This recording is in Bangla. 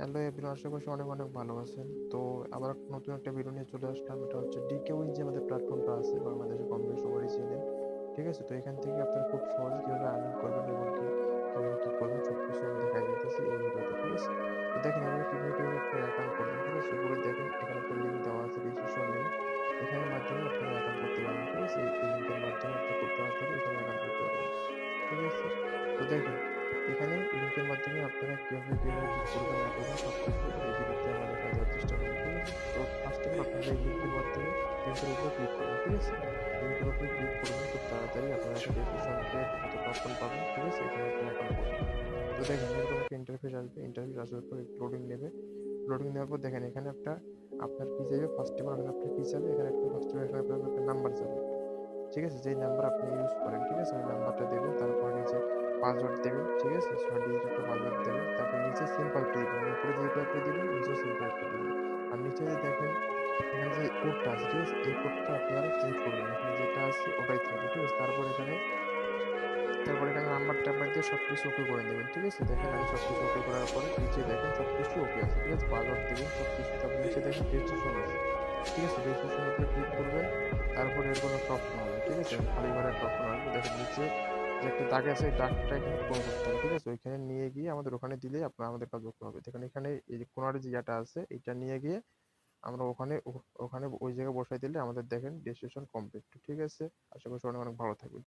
হ্যালো এভরিওয়ান, আশা করছি অনেক অনেক ভালো আছেন। তো আবার নতুন একটা ভিডিও নিয়ে চলে আসলাম। এটা হচ্ছে ডিকে উইন যে আমাদের প্ল্যাটফর্মটা আছে বাংলাদেশে কম বেশি সবারই চেনেন। ঠিক আছে, তো এখান থেকে আপনারা খুব সহজে কিভাবে আর্নিং করবেন এবং কিভাবে কি করবেন সবকিছু আমি দেখাই দিতেছি এই ভিডিওতে। ঠিক আছে, তো দেখেন এভাবে কিভাবে একটা অ্যাকাউন্ট করবেন। ঠিক আছে, উপরে দেখেন এখানে একটা লিঙ্ক দেওয়া আছে, রেজিস্ট্রেশন লিঙ্ক। এখানের মাধ্যমে আপনারা অ্যাকাউন্ট করতে পারবেন। ঠিক আছে, এই লিঙ্কের মাধ্যমে আপনি করতে পারতে হবে, এখানে অ্যাকাউন্ট করতে পারবেন। ঠিক আছে, তো দেখেন এখানে লিঙ্কের মাধ্যমে আপনারা কিভাবে কি করবেন না করবেন সবকিছু এই ভিডিওতে আমরা দেখা দেওয়ার চেষ্টা করবো। ঠিক আছে, তো ফার্স্ট অফ অল আপনারা এই লিঙ্কের মাধ্যমে লিঙ্কের উপরে ক্লিক করবেন। ঠিক আছে, লিঙ্কের উপরে ক্লিক করবেন, খুব তাড়াতাড়ি আপনারা একটা রেজিস্ট্রেশন একটা অপশন পাবেন। ঠিক আছে, এখানে একটা অ্যাকাউন্ট করবেন। তো দেখেন এরকম একটা ইন্টারফেস আসবে, ইন্টারফেস আসার পর একটু লোডিং নেবে। লোডিং নেওয়ার পর দেখেন এখানে একটা আপনার কি যাবে, ফার্স্ট অফ অল এখানে আপনার কি যাবে, এখানে একটা ফার্স্ট অফ অল আপনার একটা নাম্বার যাবে। ঠিক আছে, যেই নাম্বার আপনি ইউজ করেন, ঠিক আছে, ওই নাম্বারটা দেবেন, তারপর নিচে পাসওয়ার্ড দেবেন। ঠিক আছে, 6 ডিজিট একটা পাসওয়ার্ড দেবেন, তারপর নিচে সিম্পল একটা দিবেন, মানে উপরে যেহেতু একটা দিবেন নিচে সিম্পল একটা দিবেন। আর নিচে যে দেখেন এখানে যে কোডটা আছে, ঠিক আছে, এই কোডটা আপনারা চেঞ্জ করবেন না, এখানে যেটা আছে ওটাই থাকবে। ঠিক আছে, তারপর এখানে নাম্বার টাম্বার দিয়ে সবকিছু ওকে করে নেবেন। ঠিক আছে, দেখেন আমি সবকিছু ওকে করার পরে নিচে দেখেন সবকিছু ওকে আছে। ঠিক আছে, পাসওয়ার্ড দিবেন সবকিছু, তারপর নিচে দেখেন রেজিস্ট্রেশন আছে। ঠিক আছে, রেজিস্ট্রেশনের উপরে ক্লিক করবেন, তারপরে এরকম একটা অপশন আসবে। ঠিক আছে, খালি ঘরে একটা অপশন আসবে, দেখেন নিচে যে একটা দাগ আছে এই দাগটা এখানে পূরণ করতে হবে। ঠিক আছে, ওইখানে নিয়ে গিয়ে আমাদের ওখানে দিলে আপনার আমাদের কাজ করতে হবে। দেখেন এখানে এই যে কোনার যে ইয়েটা আছে এটা নিয়ে গিয়ে আমরা ওখানে ওই জায়গায় বসাই দিলে আমাদের দেখেন রেজিস্ট্রেশন কমপ্লিট। ঠিক আছে, আশা করি অনেক অনেক ভালো থাকবেন।